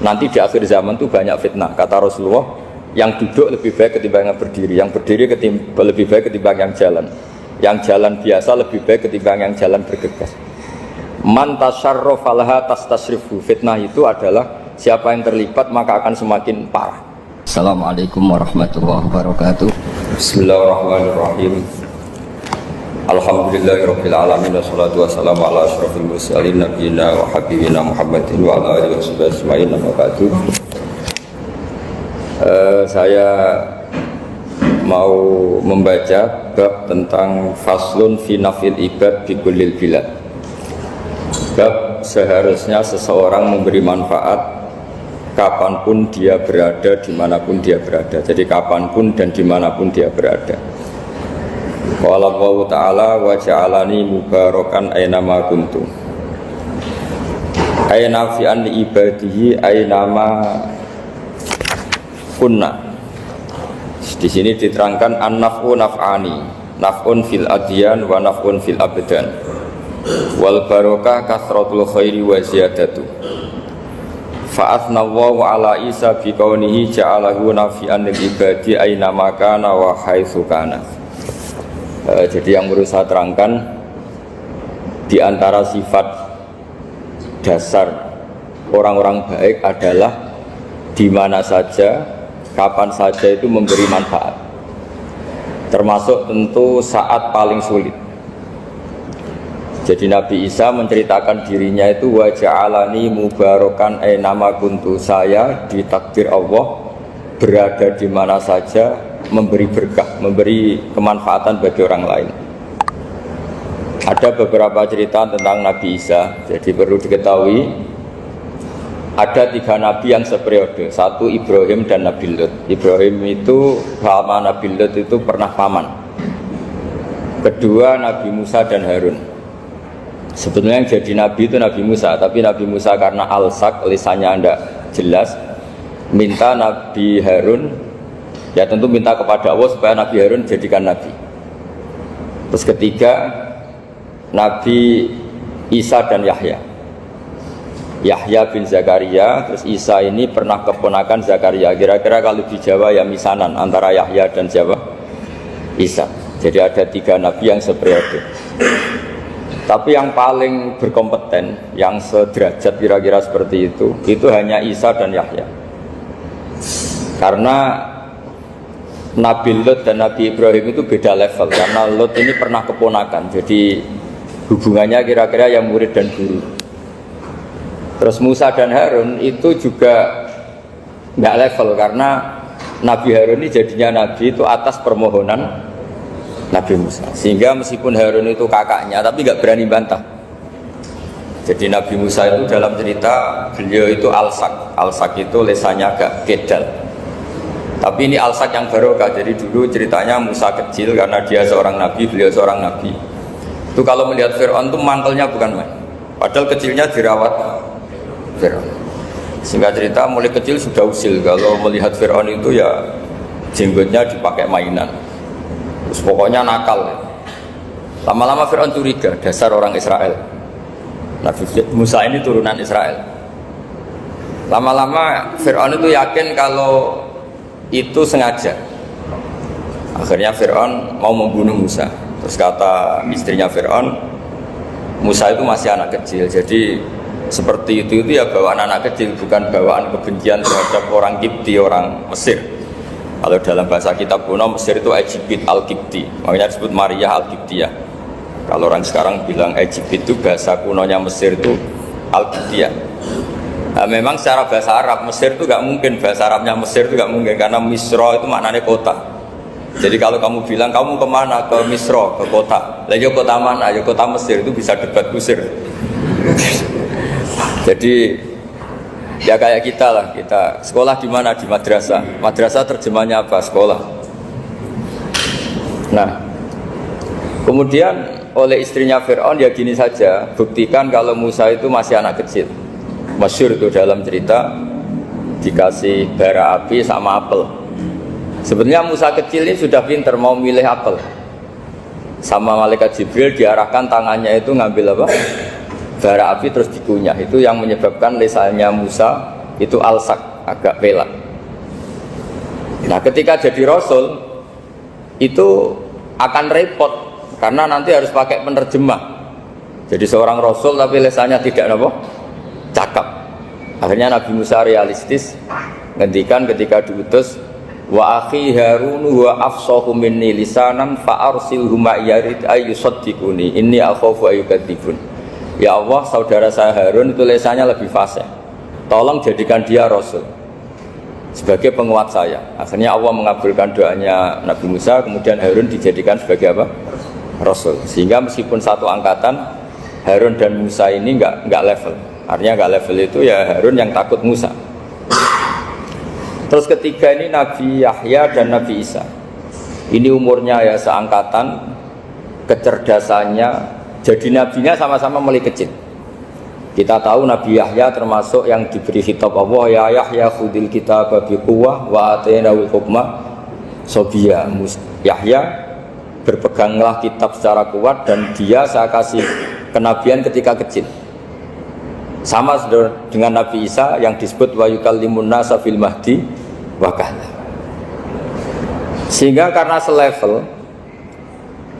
Nanti di akhir zaman itu banyak fitnah. Kata Rasulullah, yang duduk lebih baik ketimbang yang berdiri, yang berdiri lebih baik ketimbang yang jalan, yang jalan biasa lebih baik ketimbang yang jalan bergegas. Man tasyarrafa falaha tastasrifu. Fitnah itu adalah siapa yang terlibat maka akan semakin parah. Assalamualaikum warahmatullahi wabarakatuh. Bismillahirrahmanirrahim. Alhamdulillahirabbil alamin wassalatu wassalamu ala asyrofil mursalin nabiyina wa habibina Muhammadin wa ala alihi washabbihi wa ba'du. Saya mau membaca bab tentang faslun fi nafil ibad bi kullil bilad. Bab seharusnya seseorang memberi manfaat kapanpun dia berada, dimanapun dia berada. Jadi kapanpun dan dimanapun dia berada. Qala Allah Ta'ala wa ja'alani mubarakan aynama kuntu. Ayna fi an ibadihi aynama kunna. Di sini diterangkan an-naf'u naf'ani, naf'un fil adyan wa naf'un fil abdan. Wal barakah kasratul khairi wa ziyadatu. Fa'athna Allahu ala Isa bi kaunihi ja'alahu nafi'an lil ibadi aynama kana wa haitsu kana. Jadi yang perlu saya terangkan, di antara sifat dasar orang-orang baik adalah di mana saja, kapan saja itu memberi manfaat, termasuk tentu saat paling sulit. Jadi Nabi Isa menceritakan dirinya itu wa ja'alani mubarakan aynama kuntu, saya ditakdir Allah berada di mana saja memberi berkah, memberi kemanfaatan bagi orang lain. Ada beberapa cerita tentang Nabi Isa. Jadi perlu diketahui ada 3 nabi yang seperiode. Satu Ibrahim dan Nabi Lut. Ibrahim itu sama Nabi Lut itu pernah paman. Kedua Nabi Musa dan Harun. Sebetulnya yang jadi nabi itu Nabi Musa, tapi Nabi Musa karena alsak, lisannya tidak jelas, minta Nabi Harun, ya tentu minta kepada Allah supaya Nabi Harun jadikan nabi. Terus ketiga Nabi Isa dan Yahya. Yahya bin Zakaria, terus Isa ini pernah keponakan Zakaria. Kira-kira kalau di Jawa ya misanan antara Yahya dan Jawa Isa. Jadi ada 3 nabi yang seperiode. Tapi yang paling berkompeten, yang sederajat kira-kira seperti itu hanya Isa dan Yahya. Karena Nabi Lut dan Nabi Ibrahim itu beda level. Karena Lut ini pernah keponakan, jadi hubungannya kira-kira yang murid dan guru. Terus Musa dan Harun itu juga nggak level, karena Nabi Harun ini jadinya nabi itu atas permohonan Nabi Musa. Sehingga meskipun Harun itu kakaknya, tapi nggak berani bantah. Jadi Nabi Musa itu dalam cerita beliau itu alsak. Alsak itu lesannya agak kedal. Tapi ini alsak yang barokah. Jadi dulu ceritanya Musa kecil karena dia seorang nabi, beliau seorang nabi. Itu kalau melihat Fir'aun itu mantelnya bukan main. Padahal kecilnya dirawat Fir'aun. Sehingga cerita mulai kecil sudah usil. Kalau melihat Fir'aun itu ya jenggotnya dipakai mainan. Terus pokoknya nakal. Lama-lama Fir'aun curiga, dasar orang Israel. Nabi Musa ini turunan Israel. Lama-lama Fir'aun itu yakin kalau itu sengaja. Akhirnya Fir'aun mau membunuh Musa. Terus kata istrinya Fir'aun, Musa itu masih anak kecil. Jadi seperti itu ya bawaan anak kecil, bukan bawaan kebencian terhadap orang Kipti, orang Mesir. Kalau dalam bahasa kitab kuno Mesir itu Egypt al-Kipti, makanya disebut Maria al-Kiptiyah. Kalau orang sekarang bilang Egypt itu bahasa kunonya Mesir itu al-Kiptiyah. Nah, memang secara bahasa Arab Mesir itu gak mungkin, bahasa Arabnya Mesir itu gak mungkin, karena Misro itu maknanya kota. Jadi kalau kamu bilang kamu kemana, ke Misro, ke kota, lagi kota mana, ya kota Mesir, itu bisa debat kusir. Jadi ya kayak kita lah, kita sekolah di mana, di madrasah. Madrasah terjemahnya apa? Sekolah. Nah, kemudian oleh istrinya Fir'aun ya gini saja, buktikan kalau Musa itu masih anak kecil. Masyhur itu dalam cerita, dikasih bara api sama apel. Sebenarnya Musa kecil ini sudah pinter mau milih apel. Sama malaikat Jibril diarahkan tangannya itu ngambil apa? Bara api terus dikunyah. Itu yang menyebabkan lisannya Musa itu alsak, agak pelak. Nah ketika jadi rasul itu akan repot karena nanti harus pakai penerjemah. Jadi seorang rasul tapi lesannya tidak cakap. Akhirnya Nabi Musa realistis ngendikan ketika diutus, wa akhi Harun wa afsahu minni lisanan fa arsilhu ma'yarid ayyusaddiquni inni akhafu ayyukadzibun. Ya Allah, saudara saya Harun itu lesannya lebih fasih. Tolong jadikan dia rasul sebagai penguat saya. Akhirnya Allah mengabulkan doanya Nabi Musa, kemudian Harun dijadikan sebagai apa? Rasul. Sehingga meskipun satu angkatan, Harun dan Musa ini enggak level. Artinya enggak level itu ya Harun yang takut Musa. Terus ketiga ini Nabi Yahya dan Nabi Isa. Ini umurnya ya seangkatan, kecerdasannya, jadi nabinya sama-sama mulai kecil. Kita tahu Nabi Yahya termasuk yang diberi khitab Allah, ya Yahya khudil kitaba biquwwah wa atainahul hukma sobiyya. Yahya berpeganglah kitab secara kuat dan dia saya kasih kenabian ketika kecil. Sama dengan Nabi Isa yang disebut wa yukallimun nasa fil mahdi wa kahla. Sehingga karena selevel,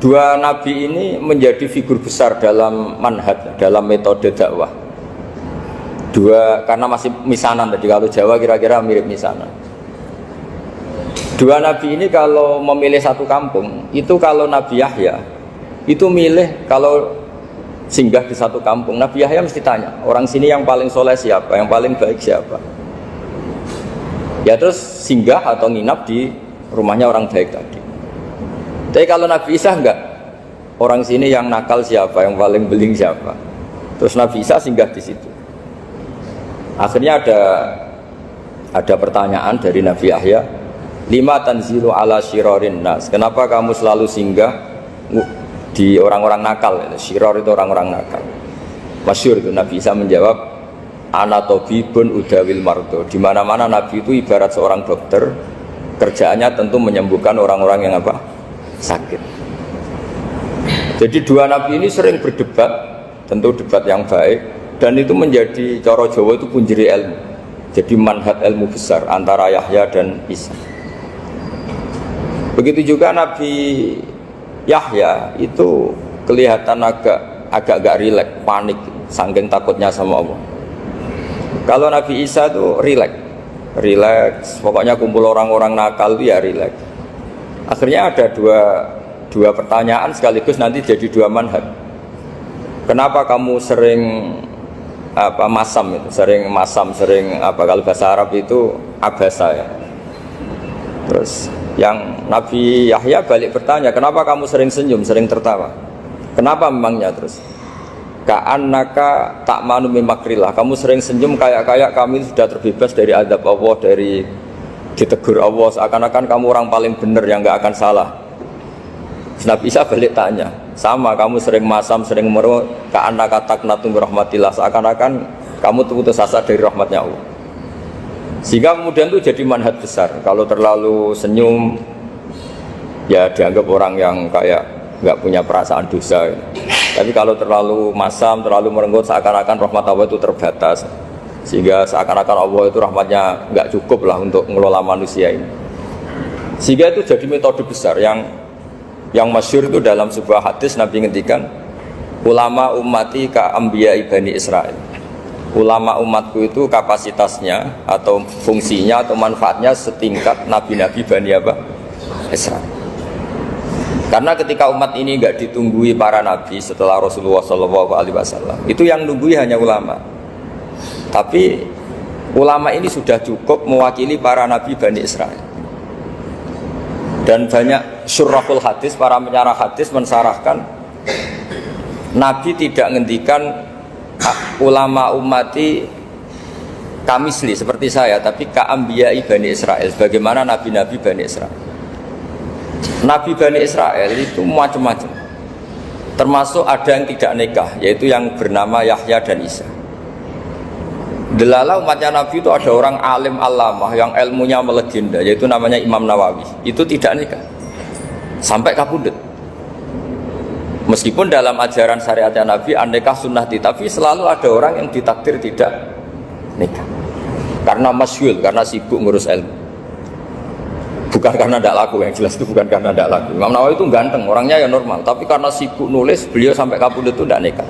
dua nabi ini menjadi figur besar dalam manhaj, dalam metode dakwah. Dua karena masih misanan tadi, kalau Jawa kira-kira mirip misanan. Dua nabi ini kalau memilih satu kampung, itu kalau Nabi Yahya itu milih kalau singgah di satu kampung, Nabi Yahya mesti tanya, orang sini yang paling soleh siapa, yang paling baik siapa. Ya terus singgah atau nginap di rumahnya orang baik tadi. Tapi kalau Nabi Isa enggak, orang sini yang nakal siapa, yang paling beling siapa. Terus Nabi Isa singgah di situ. Akhirnya ada pertanyaan dari Nabi Yahya, lima tanzilu ala syirarin nas, kenapa kamu selalu singgah di orang-orang nakal? Syiror itu orang-orang nakal. Masyhur itu Nabi Isa menjawab, ana tabibun udawil mardo. Di mana-mana Nabi itu ibarat seorang dokter, kerjaannya tentu menyembuhkan orang-orang yang sakit. Jadi dua nabi ini sering berdebat, tentu debat yang baik, dan itu menjadi cara Jawa itu punjeri ilmu. Jadi manhaj ilmu besar antara Yahya dan Isa. Begitu juga Nabi Yahya itu kelihatan agak rileks, panik, saking takutnya sama Allah. Kalau Nabi Isa itu rileks, pokoknya kumpul orang-orang nakal itu ya rileks. Akhirnya ada dua pertanyaan sekaligus nanti jadi dua manhaj. Kenapa kamu sering masam itu, sering kalau bahasa Arab itu abasa ya. Terus yang Nabi Yahya balik bertanya, kenapa kamu sering senyum, sering tertawa? Kenapa memangnya? Terus ka'annaka ta'manu min makrillah, kamu sering senyum kayak kami sudah terbebas dari azab Allah, dari ditegur Allah, seakan-akan kamu orang paling benar yang gak akan salah. Nabi Isa balik tanya, sama kamu sering masam, sering meru, ka'annaka taqnatu min rahmatillah, seakan-akan kamu putus asa dari rahmatnya Allah. Sehingga kemudian itu jadi manhaj besar. Kalau terlalu senyum ya dianggap orang yang kayak nggak punya perasaan dosa. Tapi kalau terlalu masam, terlalu merenggut, seakan-akan rahmat Allah itu terbatas. Sehingga seakan-akan Allah itu rahmatnya nggak cukup lah untuk mengelola manusia ini. Sehingga itu jadi metode besar yang masyhur itu dalam sebuah hadis Nabi ngendikan, ulama ummati ka anbiya Bani Israil. Ulama umatku itu kapasitasnya atau fungsinya atau manfaatnya setingkat nabi-nabi Bani Israil. Karena ketika umat ini enggak ditunggui para nabi setelah Rasulullah SAW, itu yang nunggui hanya ulama. Tapi ulama ini sudah cukup mewakili para nabi Bani Israil. Dan banyak syurahul hadis, para penyarah hadis mensarahkan, Nabi tidak ngendikan ulama ummati kamisli seperti saya, tapi ka'ambiyai Bani Israel, bagaimana nabi-nabi Bani Israel. Nabi Bani Israel itu macam-macam, termasuk ada yang tidak nikah, yaitu yang bernama Yahya dan Isa. Delala umatnya Nabi itu ada orang alim alamah yang ilmunya melegenda, yaitu namanya Imam Nawawi, itu tidak nikah sampai kapundhut. Meskipun dalam ajaran syariatnya Nabi an-nikah sunnati, tapi selalu ada orang yang ditakdir tidak nikah. Karena masyhur, karena sibuk ngurus ilmu. Bukan karena tidak laku, yang jelas itu bukan karena tidak laku. Imam Nawawi itu ganteng, orangnya ya normal, tapi karena sibuk nulis, beliau sampai kabudut itu tidak nikah.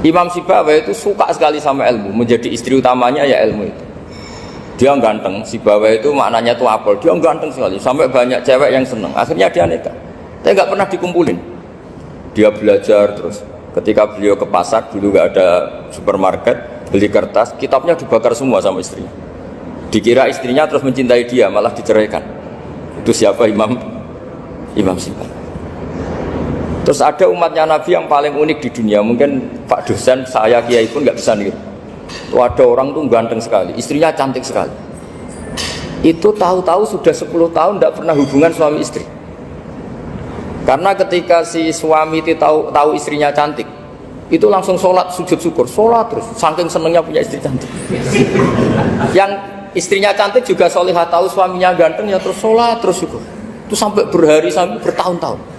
Imam Sibawayh itu suka sekali sama ilmu, menjadi istri utamanya ya ilmu itu. Dia ganteng, Sibawayh itu maknanya itu apel, dia ganteng sekali, sampai banyak cewek yang seneng. Akhirnya dia nikah, tapi nggak pernah dikumpulin. Dia belajar terus. Ketika beliau ke pasar, dulu nggak ada supermarket, beli kertas, kitabnya dibakar semua sama istrinya. Dikira istrinya terus mencintai dia, malah diceraikan. Itu siapa? Imam Sibawayh. Terus ada umatnya Nabi yang paling unik di dunia. Mungkin Pak dosen, saya kiai pun nggak bisa niru. Itu ada orang tuh ganteng sekali, istrinya cantik sekali. Itu tahu-tahu sudah 10 tahun tidak pernah hubungan suami istri. Karena ketika si suami itu tahu istrinya cantik, itu langsung sholat sujud syukur, sholat terus, saking senengnya punya istri cantik. Yang istrinya cantik juga solihah, tahu suaminya ganteng ya terus sholat terus syukur. Itu sampai berhari, sampai bertahun-tahun.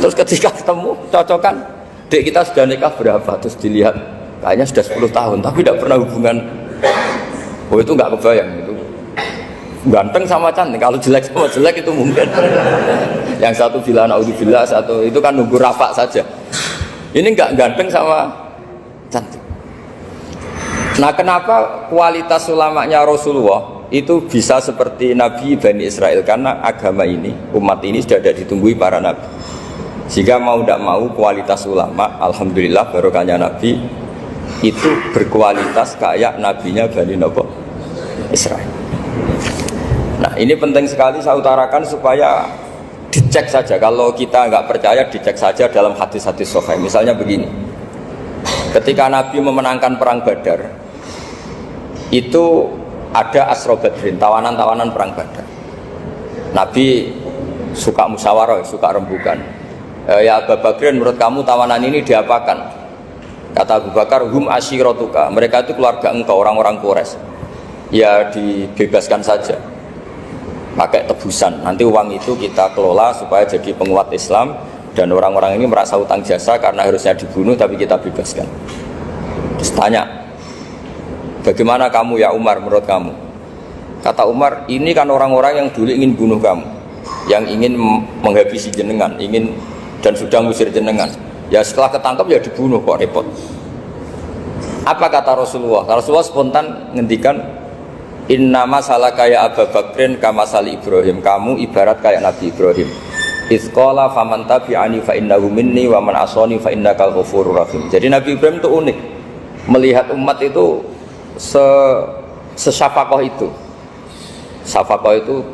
Terus ketika ketemu, cocokan, dek kita sudah nikah berapa? Terus dilihat, kayaknya sudah 10 tahun, tapi tidak pernah hubungan. Oh itu nggak kebayang, itu ganteng sama cantik. Kalau jelek sama jelek itu mungkin. Yang satu bilang naudzubillah, satu itu kan nunggu rafa saja. Ini nggak ganteng sama cantik. Nah kenapa kualitas ulamanya Rasulullah itu bisa seperti Nabi Bani Israel? Karena agama ini, umat ini sudah ada ditunggui para nabi. Sehingga mau tidak mau kualitas ulama, alhamdulillah barokahnya Nabi itu berkualitas kayak nabinya Bani Israel. Nah ini penting sekali saya utarakan supaya dicek saja. Kalau kita nggak percaya, dicek saja dalam hadis-hadis sahih. Misalnya begini, ketika Nabi memenangkan perang Badar, itu ada Asra Badrin, tawanan-tawanan perang Badar. Nabi suka musyawarah, suka rembukan. Ya Abu Bakrin, menurut kamu tawanan ini diapakan? Kata Abu Bakar, hum asyiratuka, mereka itu keluarga engkau, orang-orang Quraisy. Ya dibebaskan saja, pakai tebusan. Nanti uang itu kita kelola supaya jadi penguat Islam, dan orang-orang ini merasa utang jasa karena harusnya dibunuh, tapi kita bebaskan. Terus tanya, bagaimana kamu ya Umar, menurut kamu? Kata Umar, ini kan orang-orang yang dulu ingin bunuh kamu, yang ingin menghabisi jenengan, ingin dan sudah ngusir jenengan. Ya setelah ketangkep ya dibunuh, kok repot. Apa kata Rasulullah? Rasulullah spontan ngendikan, innama salaka ya Abu Bakrin kama sali Ibrahim, kamu ibarat kayak Nabi Ibrahim. Izqala faman tabi'ani fa innahu minni wa man asani fa innakal ghafurur rahim. Jadi Nabi Ibrahim itu unik, melihat umat itu sesyafakoh itu. Syafakoh itu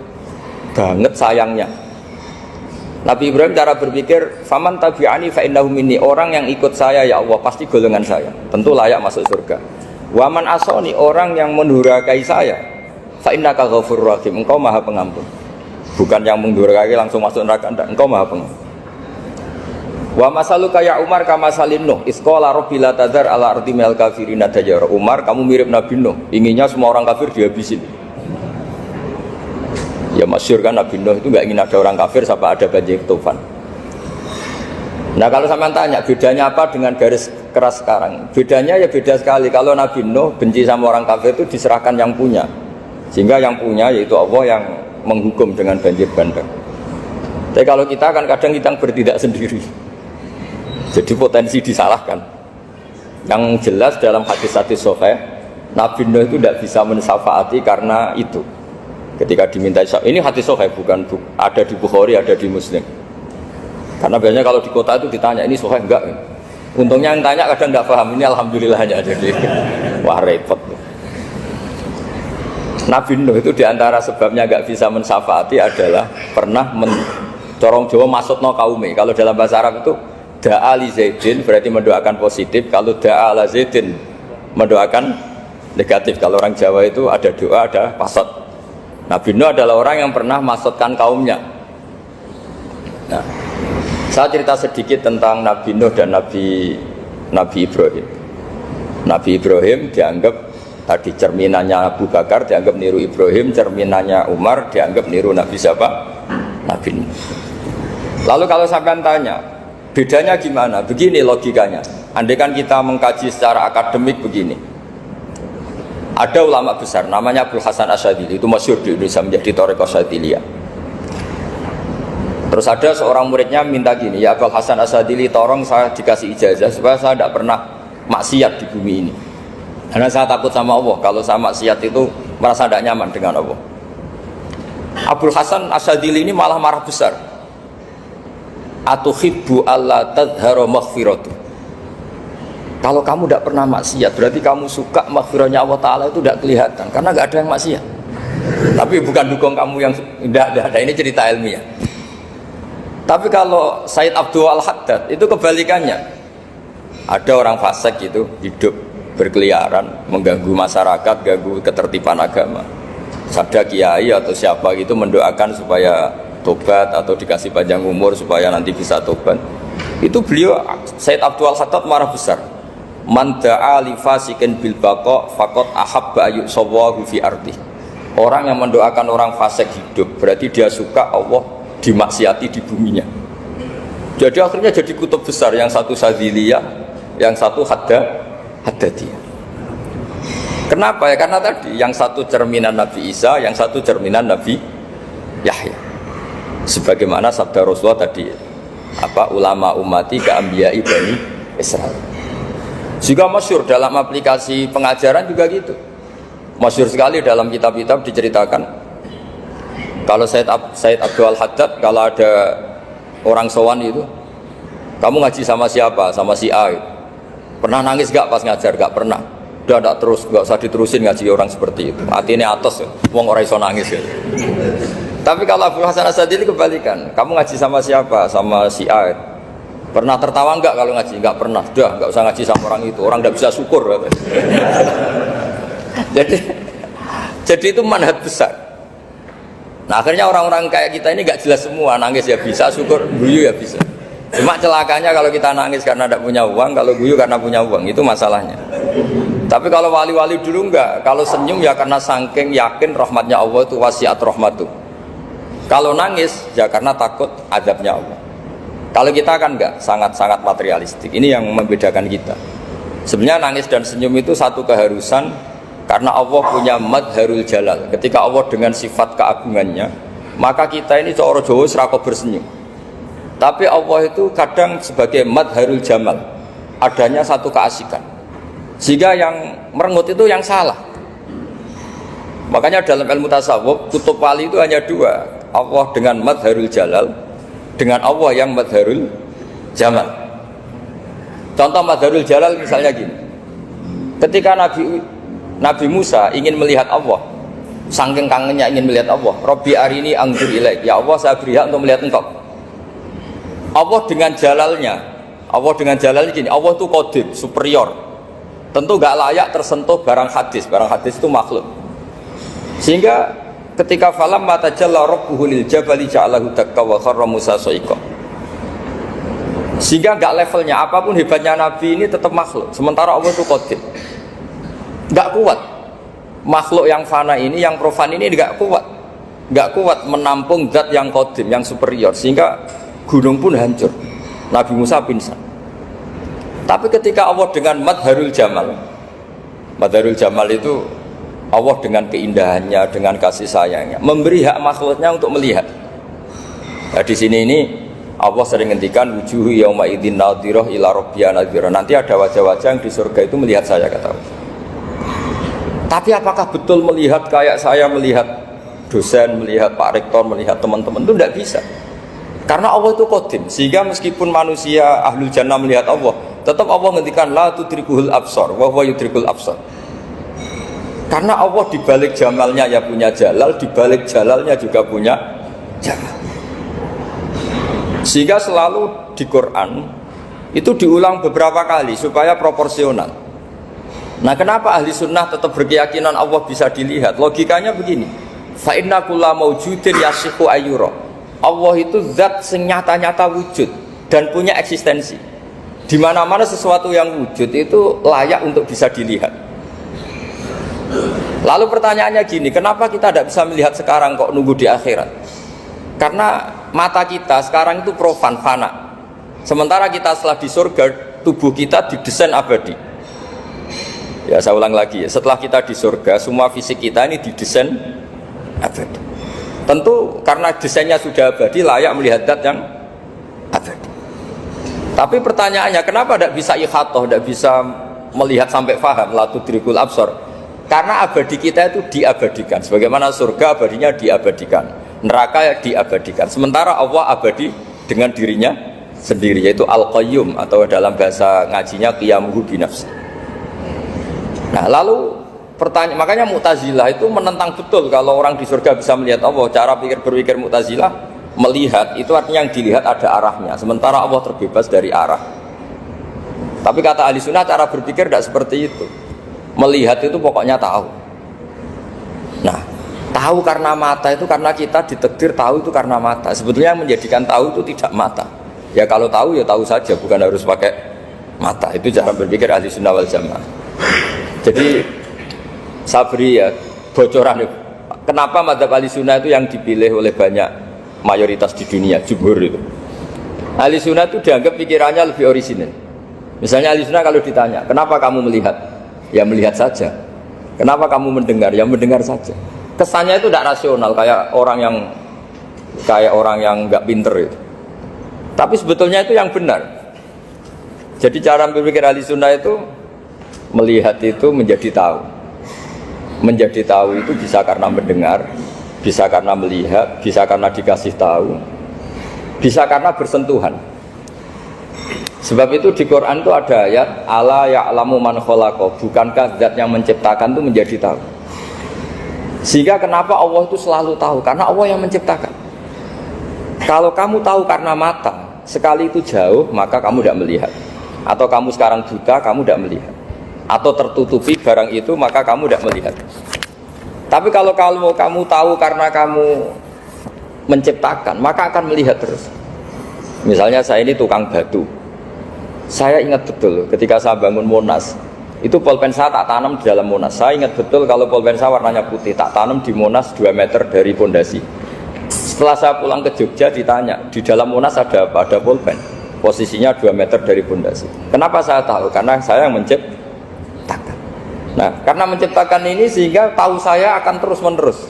banget sayangnya. Nabi Ibrahim cara berpikir, faman tabi'ani fa innahu minni, orang yang ikut saya ya Allah pasti golongan saya, tentu layak masuk surga. Wa man asani, orang yang mendurhakai saya, fa innaka ghafurur rahim, engkau maha pengampun. Bukan yang mendurhakai langsung masuk neraka, enggak, engkau maha pengampun. Wa masaluka ya Umar kama salin Nuh, isqala rabbil la tadzar ala ardi minal kafirin dajar. Umar, kamu mirip Nabi Nuh, inginnya semua orang kafir dihabisin. Ya masyhur kan Nabi Nuh itu enggak ingin ada orang kafir sampai ada banjir tufan. Nah kalau sampean tanya bedanya apa dengan garis keras sekarang? Bedanya ya beda sekali. Kalau Nabi Nuh benci sama orang kafir itu diserahkan yang punya, sehingga yang punya yaitu Allah yang menghukum dengan banjir bandang. Tapi kalau kita kan kadang kita bertindak sendiri, jadi potensi disalahkan. Yang jelas dalam hadis-hadis sahih, Nabi Nuh itu tidak bisa mensyafaati karena itu. Ketika diminta ini hadis sahih, bukan ada di Bukhari, ada di Muslim. Karena biasanya kalau di kota itu ditanya ini sahih enggak. Untungnya yang tanya kadang enggak paham, ini alhamdulillahnya jadi wah repot. Nabi Nuh itu diantara sebabnya enggak bisa mensyafaati adalah pernah corong Jawa maksudno kaume. Kalau dalam bahasa Arab itu da'a li Zaidin berarti mendoakan positif, kalau da'a la Zaidin mendoakan negatif. Kalau orang Jawa itu ada doa, ada pasot. Nabi Nuh adalah orang yang pernah maksudkan kaumnya. Nah, saya cerita sedikit tentang Nabi Nuh dan Nabi Ibrahim. Nabi Ibrahim dianggap tadi cerminannya Abu Bakar, dianggap niru Ibrahim, cerminannya Umar, dianggap niru Nabi siapa? Nabi Nuh. Lalu kalau sampean tanya, bedanya gimana? Begini logikanya. Andai kan kita mengkaji secara akademik begini. Ada ulama besar namanya Abdul Hasan Asyadzili, itu masyhur di Indonesia menjadi Thariqah Asyadziliyah. Terus ada seorang muridnya minta gini, ya Abdul Hasan Asyadzili, tolong saya dikasih ijazah supaya saya tidak pernah maksiat di bumi ini. Karena saya takut sama Allah, kalau saya maksiat itu merasa tidak nyaman dengan Allah. Abdul Hasan Asyadzili ini malah marah besar. Atuhibbu alla tadhara maghfiratu. Kalau kamu tidak pernah maksiat, berarti kamu suka maghfirahnya Allah Ta'ala itu tidak kelihatan, karena nggak ada yang maksiat. Tapi bukan dukung kamu yang tidak ada, ini cerita ilmiah. Tapi kalau Said Abdul Al-Haddad itu kebalikannya. Ada orang fasik itu hidup berkeliaran, mengganggu masyarakat, ganggu ketertiban agama. Ada kiai atau siapa gitu mendoakan supaya tobat atau dikasih panjang umur supaya nanti bisa tobat. Itu beliau Said Abdul Al-Haddad marah besar. Man da'a li fasikin bil baqa faqad ahabba ayyusawahu fi ardi. Orang yang mendoakan orang fasik hidup berarti dia suka Allah dimaksiati di buminya. Jadi akhirnya jadi kutub besar, yang satu Sadziliyah, yang satu Haddadiyah. Kenapa ya? Karena tadi yang satu cerminan Nabi Isa, yang satu cerminan Nabi Yahya. Sebagaimana sabda Rasulullah tadi, ulama ummati ka anbiya'i bani Israil. Juga masyhur dalam aplikasi pengajaran juga gitu. Masyhur sekali dalam kitab-kitab diceritakan. Kalau Said Abdul Al-Haddad, kalau ada orang sowan itu, kamu ngaji sama siapa? Sama si A. Pernah nangis gak pas ngajar? Gak pernah. Udah gak terus, gak usah diterusin ngaji orang seperti itu. Hatinya atas, wong ora iso nangis ya. Tapi kalau Abdul Hasan Asyadzili kebalikan. Kamu ngaji sama siapa? Sama si A. Pernah tertawa enggak kalau ngaji? Enggak pernah. Udah, enggak usah ngaji sama orang itu. Orang enggak bisa syukur. Jadi itu manhaj besar. Nah, akhirnya orang-orang kayak kita ini enggak jelas semua. Nangis ya bisa, syukur, guyu ya bisa. Cuma celakanya kalau kita nangis karena tidak punya uang, kalau guyu karena punya uang, itu masalahnya. Tapi kalau wali-wali dulu enggak. Kalau senyum ya karena saking yakin rahmatnya Allah itu wasiat rahmatu. Kalau nangis ya karena takut azabnya Allah. Kalau kita kan enggak, sangat-sangat materialistik. Ini yang membedakan kita. Sebenarnya nangis dan senyum itu satu keharusan karena Allah punya madharul jalal. Ketika Allah dengan sifat keagungannya, maka kita ini cara Jawa serako bersenyum. Tapi Allah itu kadang sebagai madharul jamal, adanya satu keasikan. Sehingga yang merengut itu yang salah. Makanya dalam ilmu tasawuf, kutub wali itu hanya dua. Allah dengan madharul jalal, dengan Allah yang madharul jamal. Contoh madharul jalal misalnya gini. Ketika Nabi Musa ingin melihat Allah, saking kangennya ingin melihat Allah, Rabbi arini anzur ilaik, ya Allah saya beri hak untuk melihat engkau. Allah dengan jalalnya gini, Allah itu qadim, superior. Tentu gak layak tersentuh barang hadis itu makhluk. Sehingga ketika falam mata jalla rabbuhu lil jabali ja'alahu dakka wa kharra Musa sa'iqa. Sehingga enggak levelnya apapun hebatnya Nabi ini tetap makhluk. Sementara Allah itu qadim. Enggak kuat. Makhluk yang fana ini, yang profan ini enggak kuat. Enggak kuat menampung zat yang qadim, yang superior, sehingga gunung pun hancur. Nabi Musa pingsan. Tapi ketika Allah dengan madharul jamal itu Allah dengan keindahannya, dengan kasih sayangnya, memberi hak makhluknya untuk melihat. Nah, di sini ini Allah sering ngendikan wujuhu yauma idzin nadhirah ila rabbiha nadhirah. Nanti ada wajah-wajah yang di surga itu melihat saya, kata Allah. Tapi apakah betul melihat kayak saya melihat dosen, melihat Pak Rektor, melihat teman-teman? Itu tidak bisa. Karena Allah itu qadim, sehingga meskipun manusia ahlul jannah melihat Allah, tetap Allah ngendikan la tudrikuhul absar wa huwa yudrikul absar. Karena Allah dibalik jamalnya ya punya jalal, dibalik jalalnya juga punya jamal. Sehingga selalu di Quran itu diulang beberapa kali supaya proporsional. Nah, kenapa ahli sunnah tetap berkeyakinan Allah bisa dilihat? Logikanya begini, fa inna kulla maujudin yasihu ayyura. Allah itu zat sing nyata-nyata wujud dan punya eksistensi. Di mana-mana sesuatu yang wujud itu layak untuk bisa dilihat. Lalu pertanyaannya gini, kenapa kita tidak bisa melihat sekarang kok nunggu di akhirat? Karena mata kita sekarang itu profan, fana. Sementara kita setelah di surga, tubuh kita didesain abadi. Ya saya ulang lagi ya, setelah kita di surga, semua fisik kita ini didesain abadi. Tentu karena desainnya sudah abadi, layak melihat zat yang abadi. Tapi pertanyaannya, kenapa tidak bisa ikhatoh, tidak bisa melihat sampai faham, la tudrikul absar? Karena abadi kita itu diabadikan. Sebagaimana surga abadinya diabadikan, neraka diabadikan. Sementara Allah abadi dengan dirinya sendiri, yaitu Al-Qayyum, atau dalam bahasa ngajinya qiyamuhu binafsi. Nah lalu pertanyaan, makanya Mu'tazilah itu menentang betul kalau orang di surga bisa melihat Allah. Cara berpikir Mu'tazilah, melihat itu artinya yang dilihat ada arahnya, sementara Allah terbebas dari arah. Tapi kata ahli sunnah cara berpikir tidak seperti itu. Melihat itu pokoknya tahu. Nah, tahu karena mata itu karena kita ditakdir tahu itu karena mata. Sebetulnya yang menjadikan tahu itu tidak mata. Ya kalau tahu ya tahu saja, bukan harus pakai mata. Itu cara berpikir ahli sunnah wal jamaah. Jadi sabri ya bocoran. Kenapa madzhab ahli sunnah itu yang dipilih oleh banyak mayoritas di dunia, jumhur itu. Ahli sunnah itu dianggap pikirannya lebih orisinal. Misalnya ahli sunnah kalau ditanya, kenapa kamu melihat? Ya melihat saja. Kenapa kamu mendengar? Ya mendengar saja. Kesannya itu tidak rasional, kayak orang yang nggak pinter itu. Tapi sebetulnya itu yang benar. Jadi cara berpikir ahli sunnah itu melihat itu menjadi tahu. Menjadi tahu itu bisa karena mendengar, bisa karena melihat, bisa karena dikasih tahu, bisa karena bersentuhan. Sebab itu di Quran itu ada ayat ala ya'lamu man khalaqa, bukankah zat yang menciptakan itu menjadi tahu. Sehingga kenapa Allah itu selalu tahu? Karena Allah yang menciptakan. Kalau kamu tahu karena mata, sekali itu jauh, maka kamu tidak melihat. Atau kamu sekarang buta, kamu tidak melihat. Atau tertutupi barang itu, maka kamu tidak melihat. Tapi kalau kamu tahu karena kamu menciptakan, maka akan melihat terus. Misalnya saya ini tukang batu. Saya ingat betul ketika saya bangun Monas, itu pulpen saya tak tanam di dalam Monas. Saya ingat betul kalau pulpen saya warnanya putih, tak tanam di Monas 2 meter dari pondasi. Setelah saya pulang ke Jogja ditanya, di dalam Monas ada apa? Ada pulpen, posisinya 2 meter dari pondasi. Kenapa saya tahu? Karena saya yang menciptakan. Nah, karena menciptakan ini sehingga tahu saya akan terus menerus.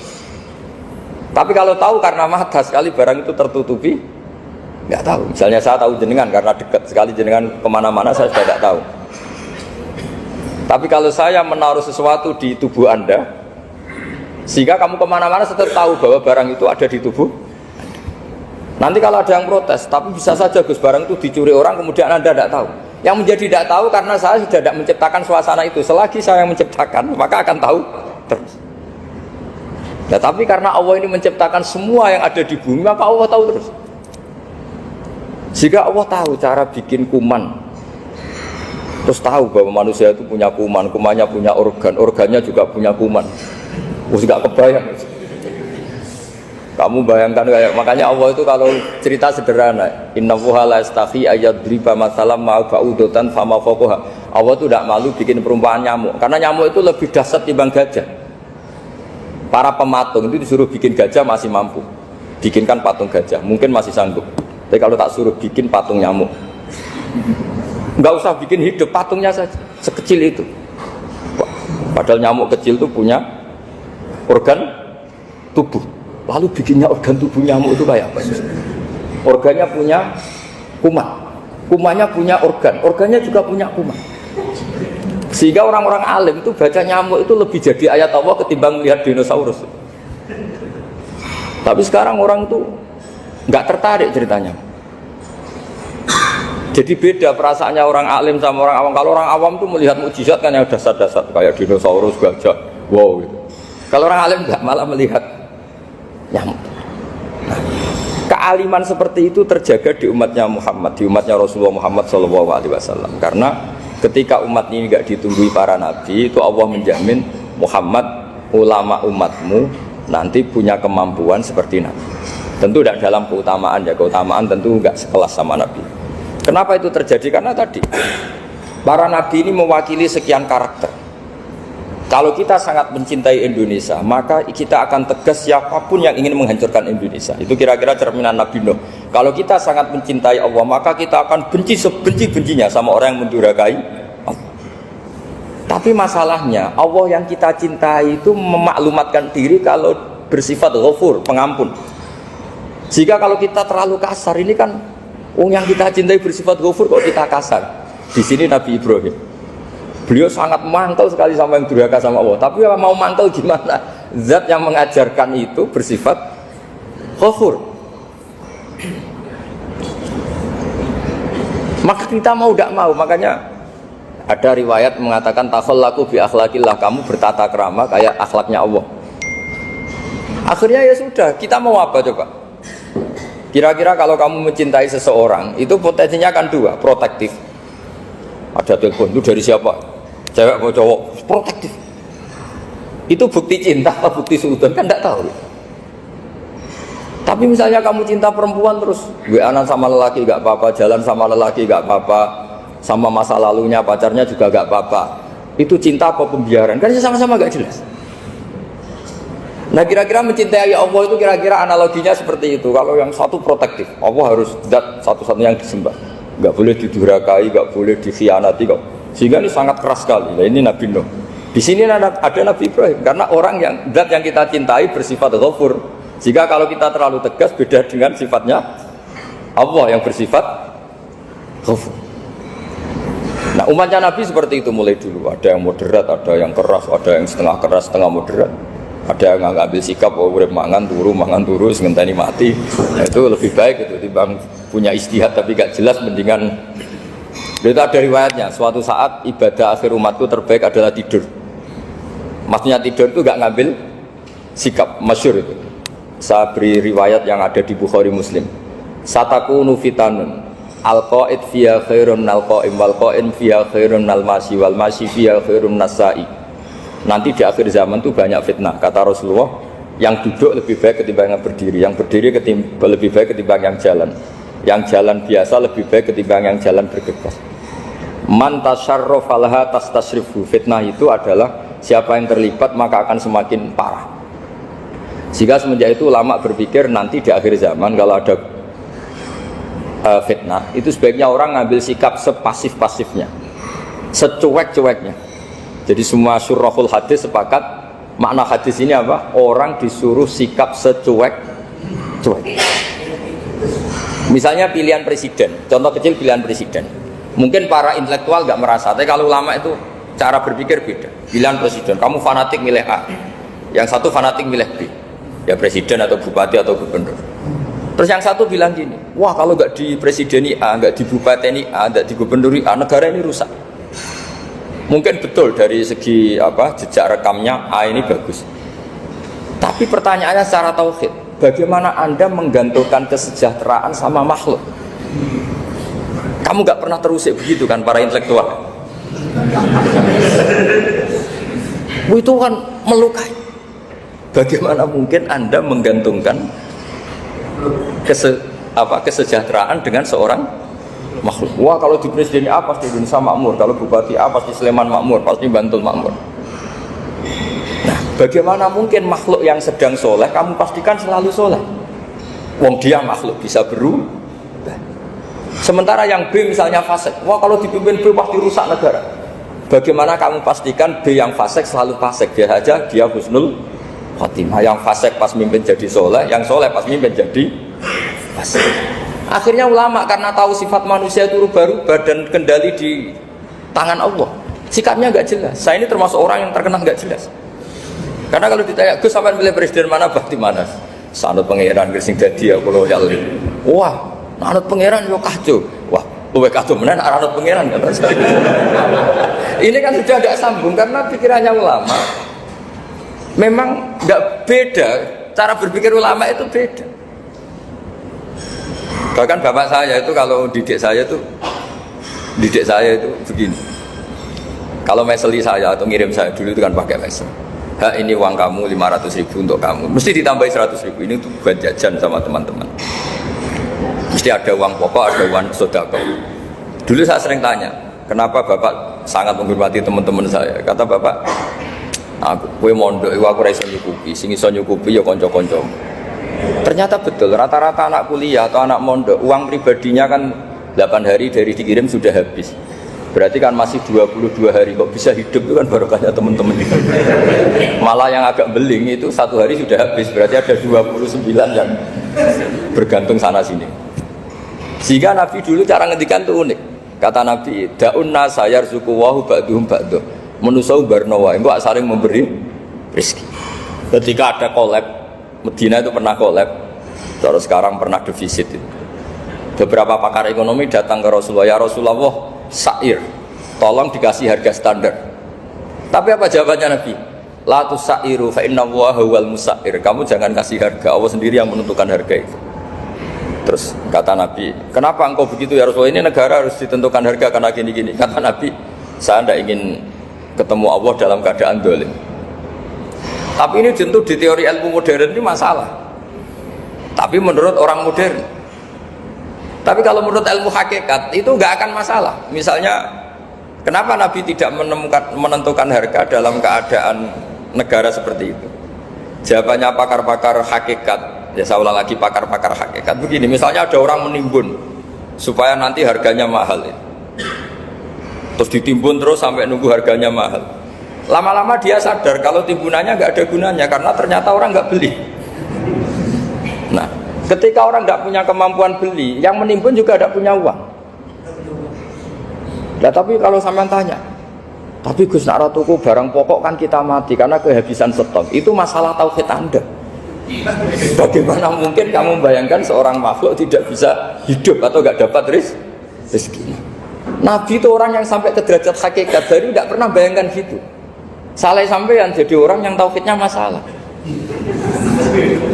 Tapi kalau tahu karena mata, sekali barang itu tertutupi, nggak tahu. Misalnya saya tahu jenengan karena dekat sekali jenengan kemana-mana, saya sudah tidak tahu. Tapi kalau saya menaruh sesuatu di tubuh Anda, sehingga kamu kemana-mana tetap tahu bahwa barang itu ada di tubuh Anda. Nanti kalau ada yang protes, tapi bisa saja Gus barang itu dicuri orang, kemudian Anda tidak tahu. Yang menjadi tidak tahu karena saya sudah tidak menciptakan suasana itu. Selagi saya yang menciptakan, maka akan tahu terus. Nah, tapi karena Allah ini menciptakan semua yang ada di bumi, maka Allah tahu terus. Jika Allah tahu cara bikin kuman, terus tahu bahwa manusia itu punya kuman, kumannya punya organ, organnya juga punya kuman. Terus gak kebayang. Kamu bayangkan kayak, makanya Allah itu kalau cerita sederhana, innallaha la yastahi ayyadriba mathalam ma ba'udatan fama fawqaha. Allah itu tidak malu bikin perumpamaan nyamuk, karena nyamuk itu lebih dahsyat timbang gajah. Para pematung itu disuruh bikin gajah masih mampu, bikinkan patung gajah, mungkin masih sanggup. Tapi kalau tak suruh bikin patung nyamuk, nggak usah bikin hidup, patungnya saja sekecil itu. Padahal nyamuk kecil itu punya organ tubuh. Lalu bikinnya organ tubuh nyamuk itu kayak apa? Organnya punya kuman, kumannya punya organ, organnya juga punya kuman. Sehingga orang-orang alim itu baca nyamuk itu lebih jadi ayat Allah ketimbang melihat dinosaurus. Tapi sekarang orang itu nggak tertarik ceritanya. Jadi beda perasaannya orang alim sama orang awam. Kalau orang awam tuh melihat mukjizat kan yang dasar-dasar kayak dinosaurus, gajah, wow gitu. Kalau orang alim nggak, malah melihat nyamuk. Nah, kealiman seperti itu terjaga di umatnya Muhammad, di umatnya Rasulullah Muhammad SAW. Karena ketika umat ini nggak ditunggui para nabi, itu Allah menjamin Muhammad, ulama umatmu nanti punya kemampuan seperti nabi. Tentu tidak dalam keutamaan ya, keutamaan tentu nggak sekelas sama Nabi. Kenapa itu terjadi? Karena tadi para Nabi ini mewakili sekian karakter. Kalau kita sangat mencintai Indonesia, maka kita akan tegas siapapun yang ingin menghancurkan Indonesia. Itu kira-kira cerminan Nabi Nuh. Kalau kita sangat mencintai Allah, maka kita akan benci sebenci-bencinya sama orang yang mendurhakai Allah. Tapi masalahnya Allah yang kita cintai itu memaklumatkan diri kalau bersifat ghafur, pengampun. Jika kalau kita terlalu kasar, ini kan yang kita cintai bersifat ghafur kok kita kasar. Di sini Nabi Ibrahim, beliau sangat mantel sekali sama yang durhaka sama Allah. Tapi mau mantel gimana? Zat yang mengajarkan itu bersifat ghafur. Maka kita mau tidak mau, makanya ada riwayat mengatakan takhallaku bi akhlaqillah, kamu bertata krama kayak akhlaknya Allah. Akhirnya ya sudah, kita mau apa coba? Kira-kira kalau kamu mencintai seseorang, itu potensinya kan dua, protektif. Ada telepon, itu dari siapa? Cewek atau cowok? Protektif. Itu bukti cinta atau bukti suudon? Kan tidak tahu. Tapi misalnya kamu cinta perempuan terus WA-an sama lelaki gak apa-apa, jalan sama lelaki gak apa-apa, sama masa lalunya pacarnya juga gak apa-apa. Itu cinta apa pembiaran? Kan sama-sama gak jelas. Nah kira-kira mencintai Allah itu kira-kira analoginya seperti itu. Kalau yang satu protektif, Allah harus zat satu-satunya yang disembah, gak boleh didurhakai, gak boleh dikhianati kok. Sehingga ini sangat keras sekali. Nah, ini Nabi Nuh. Di sini ada Nabi Ibrahim, karena orang yang zat yang kita cintai bersifat ghafur. Jika kalau kita terlalu tegas, beda dengan sifatnya Allah yang bersifat ghafur. Nah umatnya Nabi seperti itu mulai dulu. Ada yang moderat, ada yang keras, ada yang setengah keras, setengah moderat. Ada yang ngambil sikap, oh urip mangan turu, ngenteni mati. Nah, itu lebih baik itu timbang punya istihad tapi gak jelas, mendingan. Itu ada riwayatnya, suatu saat ibadah akhir umatku terbaik adalah tidur. Maksudnya tidur itu gak ngambil sikap, masyhur itu. Saya beri riwayat yang ada di Bukhari Muslim. Satakunu fitanun al-qa'id fiha khairun al-qa'im wal-qa'im fiha khairun al-masi wal-masi fiha khairun nasai. Nanti di akhir zaman itu banyak fitnah, kata Rasulullah. Yang duduk lebih baik ketimbang yang berdiri, yang berdiri lebih baik ketimbang yang jalan biasa lebih baik ketimbang yang jalan bergegas. Man tasyarrafa laha tastasrifu. Fitnah itu adalah siapa yang terlibat maka akan semakin parah. Sehingga semenjak itu ulama berpikir nanti di akhir zaman kalau ada fitnah, itu sebaiknya orang ngambil sikap sepasif-pasifnya, secuek-cueknya. Jadi semua syurahul hadis sepakat makna hadis ini apa? Orang disuruh sikap secuek-cuek. Misalnya pilihan presiden, contoh kecil pilihan presiden. Mungkin para intelektual nggak merasa, tapi kalau ulama itu cara berpikir beda. Pilihan presiden, kamu fanatik milih A, yang satu fanatik milih B. Ya presiden atau bupati atau gubernur. Terus yang satu bilang gini, wah kalau nggak di presideni A, nggak di bupati A, nggak di gubernuri A, negara ini rusak. Mungkin betul dari segi jejak rekamnya A ini bagus. Tapi pertanyaannya secara tauhid, bagaimana Anda menggantungkan kesejahteraan sama makhluk? Kamu nggak pernah terusik begitu kan para intelektual? Itu kan melukai. Bagaimana mungkin Anda menggantungkan kesejahteraan dengan seorang makhluk? Wah kalau di presiden A pasti Indonesia makmur, kalau bupati A pasti Sleman makmur, pasti Bantul makmur. Nah bagaimana mungkin makhluk yang sedang soleh kamu pastikan selalu soleh? Wong dia makhluk bisa berubah. Sementara yang B misalnya fasik, wah kalau dipimpin B pasti rusak negara. Bagaimana kamu pastikan B yang fasik selalu fasik? Biar aja dia husnul khotimah, yang fasik pas mimpin jadi soleh, yang soleh pas mimpin jadi fasik. Akhirnya ulama karena tahu sifat manusia itu rubah-rubah dan kendali di tangan Allah, sikapnya nggak jelas. Saya ini termasuk orang yang terkenal nggak jelas. Karena kalau ditanya, Gus sampean pilih presiden mana, bakti mana? Sanut pangeran sing dadi aku loyal. Wah, anut pangeran yo kacau. Wah, luwih kacau menan anut pangeran kata saya. Ini kan sudah nggak sambung karena pikirannya ulama. Memang nggak beda, cara berpikir ulama itu beda. Bahkan bapak saya itu kalau didik saya itu begini. Kalau meseli saya atau ngirim saya dulu itu kan pakai mesel. Ini uang kamu 500.000 untuk kamu. Mesti ditambahi 100.000. Ini untuk buat jajan sama teman-teman. Mesti ada uang pokok, ada uang sodako. Dulu saya sering tanya, kenapa bapak sangat menghormati teman-teman saya? Kata bapak, aku kowe mondok aku ora iso nyukupi, sing iso nyukupi ya kanca-kanca. Ternyata betul, rata-rata anak kuliah atau anak mondok uang pribadinya kan 8 hari dari dikirim sudah habis. Berarti kan masih 22 hari kok bisa hidup, itu kan barokahnya teman-teman. Malah yang agak beling itu 1 hari sudah habis, berarti ada 29 yang bergantung sana sini. Sehingga Nabi dulu cara ngendikan itu unik. Kata Nabi, da'un nasa yarzuqu wahu ba'duhum ba'duh. Manusa barnawa, engko saling memberi rezeki. Ketika ada collab, Medina itu pernah collab, terus sekarang pernah defisit itu. Beberapa pakar ekonomi datang ke Rasulullah, ya Rasulullah, sa'ir, tolong dikasih harga standar. Tapi apa jawabannya Nabi? La tusairu fa inna Allaha huwal musair. Kamu jangan kasih harga, Allah sendiri yang menentukan harga itu. Terus kata Nabi, kenapa engkau begitu ya Rasulullah? Ini negara harus ditentukan harga karena gini-gini. Kata Nabi, saya tidak ingin ketemu Allah dalam keadaan dolim. Tapi ini tentu di teori ilmu modern ini masalah. Tapi menurut orang modern. Tapi kalau menurut ilmu hakikat itu nggak akan masalah. Misalnya, kenapa Nabi tidak menentukan harga dalam keadaan negara seperti itu? Jawabannya pakar-pakar hakikat. Ya saya ulang lagi, pakar-pakar hakikat. Begini, misalnya ada orang menimbun supaya nanti harganya mahal. Terus ditimbun terus sampai nunggu harganya mahal. Lama-lama dia sadar kalau timbunannya nggak ada gunanya karena ternyata orang nggak beli. Nah, ketika orang nggak punya kemampuan beli, yang menimbun juga tidak punya uang. Nah, tapi kalau sampean tanya, tapi Gus nak tuku barang pokok kan kita mati karena kehabisan stok. Itu masalah tauhid Anda. Bagaimana mungkin kamu membayangkan seorang makhluk tidak bisa hidup atau nggak dapat rezeki? Nabi itu orang yang sampai ke derajat hakikat, dari tidak pernah bayangkan gitu. Saleh sampean jadi orang yang tauhidnya masalah.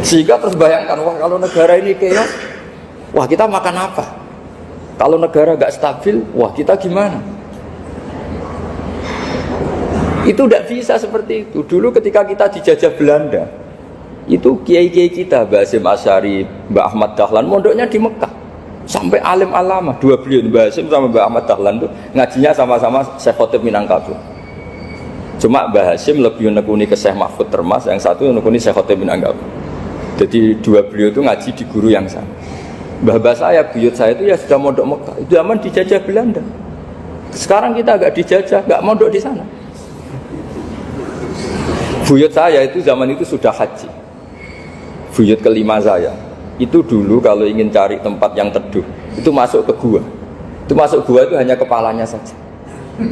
Sehingga terus bayangkan, wah kalau negara ini keos, wah kita makan apa? Kalau negara gak stabil, wah kita gimana? Itu tidak bisa seperti itu. Dulu ketika kita dijajah Belanda, itu kiai-kiai kita, Mbah Hasyim Asy'ari, Mbah Ahmad Dahlan, mondoknya di Mekah. Sampai alim alama, dua beliau, Mbah Hasyim sama Mbah Ahmad Dahlan itu ngajinya sama-sama Syekh Khotib Minangkabau. Cuma Mbah Hasyim lebih menekuni ke Syekh Mahfud Termas, yang satu menekuni Syekh Khotib Minangkabau. Jadi dua beliau itu ngaji di guru yang sama. Mbah saya, buyut saya itu ya sudah mondok Mekah. Itu zaman dijajah Belanda. Sekarang kita agak dijajah, nggak mondok di sana. Buyut saya itu zaman itu sudah haji. Buyut kelima saya itu dulu kalau ingin cari tempat yang teduh itu masuk ke gua. Itu masuk gua itu hanya kepalanya saja,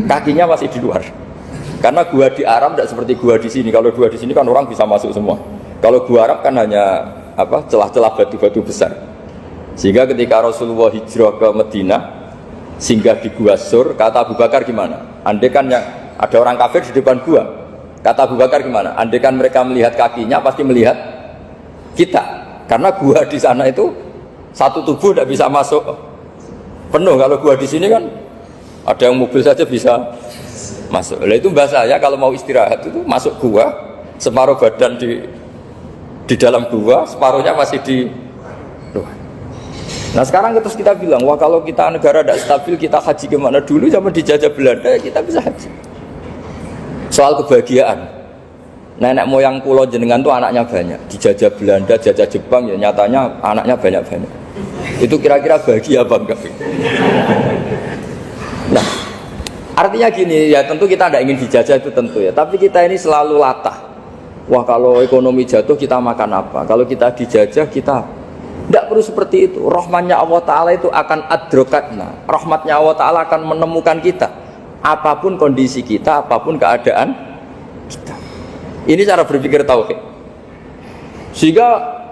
kakinya masih di luar. Karena gua di Arab tidak seperti gua di sini. Kalau gua di sini kan orang bisa masuk semua. Kalau gua Arab kan hanya celah-celah batu-batu besar. Sehingga ketika Rasulullah hijrah ke Madinah, singgah di gua Sur, kata Abu Bakar gimana? Andai kan ada orang kafir di depan gua, kata Abu Bakar gimana? Andai kan mereka melihat kakinya pasti melihat kita. Karena gua di sana itu satu tubuh tidak bisa masuk penuh. Kalau gua di sini kan ada yang mobil saja bisa masuk. Nah itu mbah saya kalau mau istirahat itu masuk gua, separuh badan di dalam gua, separuhnya masih di luar. Nah sekarang terus kita bilang, wah kalau kita negara tidak stabil kita haji kemana? Dulu zaman dijajah Belanda kita bisa haji. Soal kebahagiaan, nenek moyang pulau jenengan tuh anaknya banyak. Dijajah Belanda, jajah Jepang ya nyatanya anaknya banyak-banyak. Itu kira-kira bahagia apa enggak? Nah artinya gini ya, tentu kita tidak ingin dijajah itu tentu ya. Tapi kita ini selalu latah. Wah kalau ekonomi jatuh kita makan apa? Kalau kita dijajah kita tidak perlu seperti itu. Rahmatnya Allah Ta'ala itu akan adrokatna. Rahmatnya Allah Ta'ala akan menemukan kita. Apapun kondisi kita, apapun keadaan kita. Ini cara berpikir tauhid. Sehingga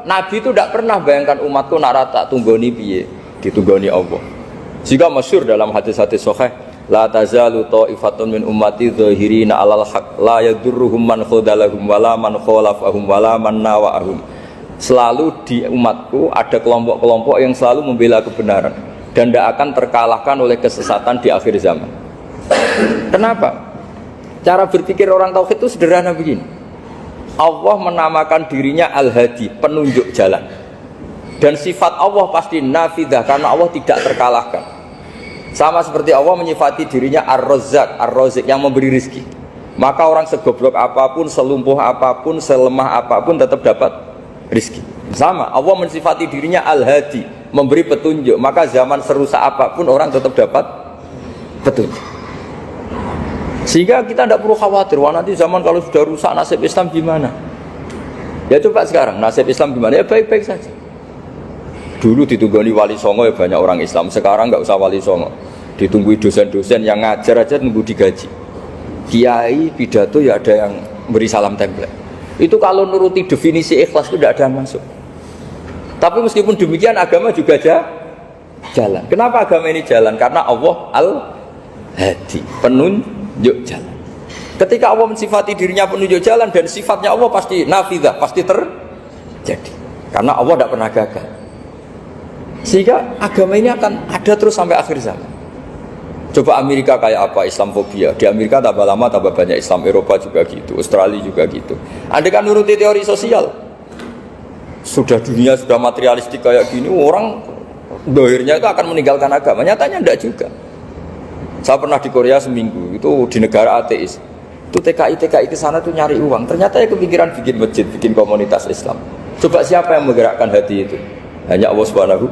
Nabi itu tidak pernah bayangkan umatku narata tunggoni piye, ditunggoni Allah. Sehingga masyhur dalam hadis-hadis sahih, la tazalu ta'ifatun min ummati dzahirina 'alal haq la yadurruhum man khadalahum wala man khalafahum wala man nawa'ahum. Selalu di umatku ada kelompok-kelompok yang selalu membela kebenaran dan tidak akan terkalahkan oleh kesesatan di akhir zaman. Kenapa? Cara berpikir orang tauhid itu sederhana begini. Allah menamakan dirinya Al-Hadi, penunjuk jalan. Dan sifat Allah pasti nafidah karena Allah tidak terkalahkan. Sama seperti Allah menyifati dirinya Ar-Razzaq, Ar-Razik yang memberi rizki. Maka orang segoblok apapun, selumpuh apapun, selemah apapun tetap dapat rizki. Sama, Allah mensifati dirinya Al-Hadi, memberi petunjuk. Maka zaman serusak apapun orang tetap dapat petunjuk. Sehingga kita tidak perlu khawatir, wah nanti zaman kalau sudah rusak nasib Islam gimana? Ya coba sekarang nasib Islam gimana? Ya baik-baik saja. Dulu ditunggui wali songo ya banyak orang Islam. Sekarang nggak usah wali songo, ditunggui dosen-dosen yang ngajar aja nunggu digaji. Kiai pidato ya ada yang beri salam template. Itu kalau nuruti definisi ikhlas itu tidak ada yang masuk. Tapi meskipun demikian agama juga jalan. Kenapa agama ini jalan? Karena Allah Al-Hadi, penunjuk jalan. Ketika Allah mensifati dirinya penunjuk jalan dan sifatnya Allah pasti nafidah, pasti terjadi. Karena Allah tidak pernah gagal. Sehingga agama ini akan ada terus sampai akhir zaman. Coba Amerika kayak apa Islamfobia? Di Amerika tambah lama tambah banyak Islam, Eropa juga gitu, Australia juga gitu. Andai kan nuruti teori sosial, sudah dunia sudah materialistik kayak gini, orang dohirnya itu akan meninggalkan agama. Nyatanya enggak juga. Saya pernah di Korea seminggu, itu di negara ateis. Itu TKI ke sana tuh nyari uang. Ternyata ya kepikiran bikin masjid, bikin komunitas Islam. Coba siapa yang menggerakkan hati itu? Hanya Allah Subhanahu